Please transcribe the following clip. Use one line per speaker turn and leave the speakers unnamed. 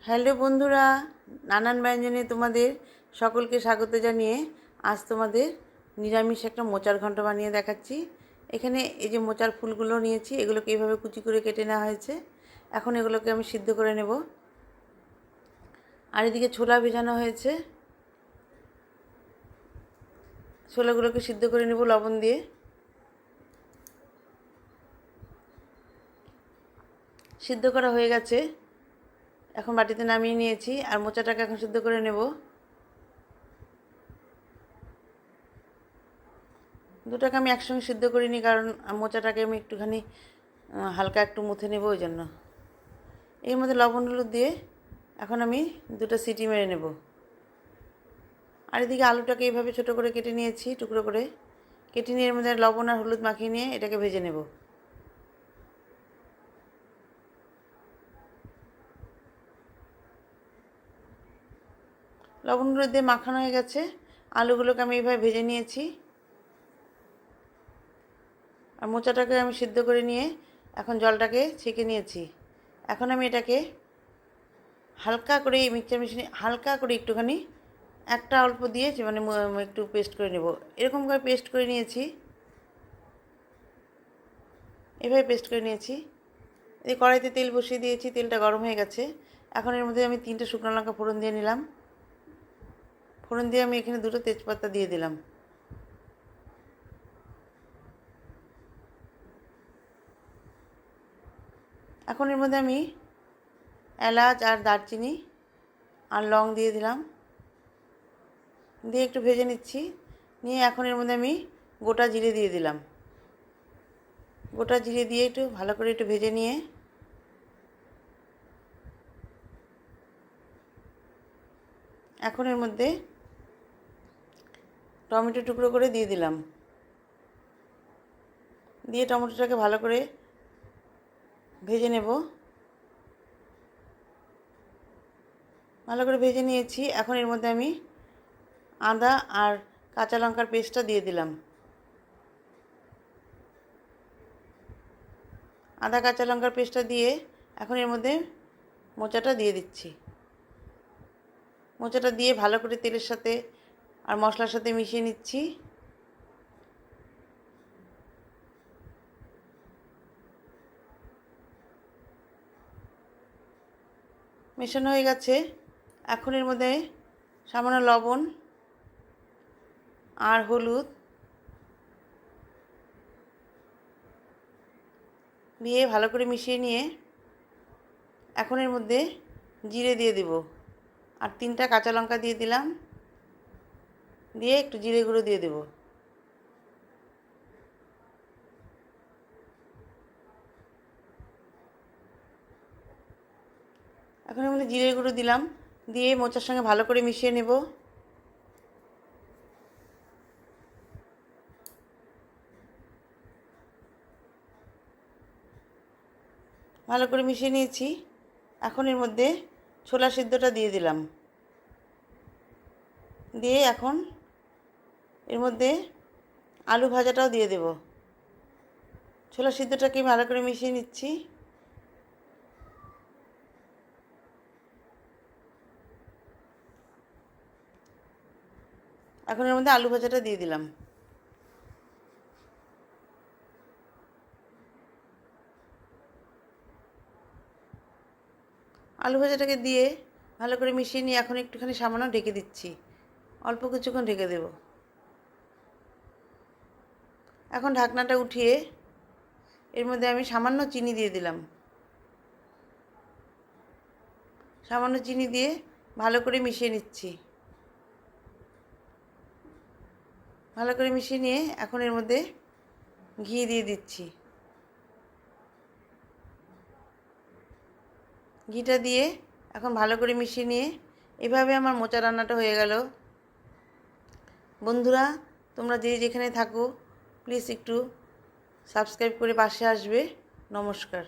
Hello বন্ধুরা, নানান ব্যঞ্জনে তোমাদের সকলকে স্বাগত জানিয়ে আজ তোমাদের নিরামিষ একটা মোচার ঘন্ট বানিয়ে দেখাচ্ছি। এখানে এই যে মোচার ফুলগুলো নিয়েছি, এগুলোকে এইভাবে কুচি করে কেটে নেওয়া হয়েছে। এখন এগুলোকে আমি সিদ্ধ করে নেব। আর এদিকে ছোলা ভেজানো হয়েছে, ছোলাগুলোকে সিদ্ধ করে নেব লবণ দিয়ে। সিদ্ধ করা হয়ে গেছে, এখন বাটিতে নামিয়ে নিয়েছি। আর মোচাটাকে এখন সিদ্ধ করে নেব। দুটাকে আমি একসঙ্গে সিদ্ধ করিনি, কারণ মোচাটাকে আমি একটুখানি হালকা একটু মুথে নেব, ওই জন্য। এর মধ্যে লবণ হলুদ দিয়ে এখন আমি দুটো সিটি মেরে নেব। আর এদিকে আলুটাকে এইভাবে ছোটো করে কেটে নিয়েছি, টুকরো করে কেটে নিয়ে এর মধ্যে লবণ আর হলুদ মাখিয়ে নিয়ে এটাকে ভেজে নেব। লবণ হলুদ দিয়ে মাখানো হয়ে গেছে, আলুগুলোকে আমি এইভাবে ভেজে নিয়েছি। আর মোচাটাকে আমি সিদ্ধ করে নিয়ে এখন জলটাকে ছেঁকে নিয়েছি। এখন আমি এটাকে হালকা করে এই মিক্সচার মেশিনে হালকা করে একটুখানি একটা অল্প দিয়ে মানে একটু পেস্ট করে নেব। এরকম করে পেস্ট করে নিয়েছি, এভাবে পেস্ট করে নিয়েছি। এই কড়াইতে তেল বসিয়ে দিয়েছি, তেলটা গরম হয়ে গেছে। এখন এর মধ্যে আমি 3টে শুকনো লঙ্কা ফোড়ন দিয়ে নিলাম। ফোড়ন দিয়ে আমি এখানে 2টো তেজপাতা দিয়ে দিলাম। এখন এর মধ্যে আমি এলাচ আর দারচিনি আর লং দিয়ে দিলাম, দিয়ে একটু ভেজে নিচ্ছি। নিয়ে এখন এর মধ্যে আমি গোটা জিরে দিয়ে দিলাম। গোটা জিরে দিয়ে একটু ভালো করে একটু ভেজে নিয়ে এখন এর মধ্যে টমেটো টুকরো করে দিয়ে দিলাম। দিয়ে টমেটোটাকে ভালো করে ভেজে নেব। ভালো করে ভেজে নিয়েছি। এখন এর মধ্যে আমি আদা আর কাঁচা লঙ্কার পেস্টটা দিয়ে দিলাম। আদা কাঁচা লঙ্কার পেস্টটা দিয়ে এখন এর মধ্যে মোচাটা দিয়ে দিচ্ছি। মোচাটা দিয়ে ভালো করে তেলের সাথে আর মশলার সাথে মিশিয়ে নিচ্ছি। মেশানো হয়ে গেছে। এখন এর মধ্যে সামান্য লবণ আর হলুদ দিয়ে ভালো করে মিশিয়ে নিয়ে এখন এর মধ্যে জিরে দিয়ে দেব। আর 3টা কাঁচা লঙ্কা দিয়ে দিলাম, দিয়ে একটু জিরে গুঁড়ো দিয়ে দেব। এখন এর মধ্যে জিরে গুঁড়ো দিলাম, দিয়ে মোচার সঙ্গে ভালো করে মিশিয়ে নেব। ভালো করে মিশিয়ে নিয়েছি। এখন এর মধ্যে ছোলা সিদ্ধটা দিয়ে দিলাম, দিয়ে এখন এর মধ্যে আলু ভাজাটাও দিয়ে দেব। ছোলা সিদ্ধটাকে ভালো করে মিশিয়ে নিচ্ছি। এখন এর মধ্যে আলু ভাজাটা দিয়ে দিলাম। আলু ভাজাটাকে দিয়ে ভালো করে মিশিয়ে নিয়ে এখন একটুখানি সামান্য ঢেকে দিচ্ছি, অল্প কিছুক্ষণ ঢেকে দেব। এখন ঢাকনাটা উঠিয়ে এর মধ্যে আমি সামান্য চিনি দিয়ে দিলাম। সামান্য চিনি দিয়ে ভালো করে মিশিয়ে নিচ্ছি। ভালো করে মিশিয়ে নিয়ে এখন এর মধ্যে ঘি দিয়ে দিচ্ছি। ঘিটা দিয়ে এখন ভালো করে মিশিয়ে নিয়ে এভাবে আমার মোচা রান্নাটা হয়ে গেল। বন্ধুরা, তোমরা যে যেখানে থাকো প্লিজ একটু সাবস্ক্রাইব করে পাশে আসবে। নমস্কার।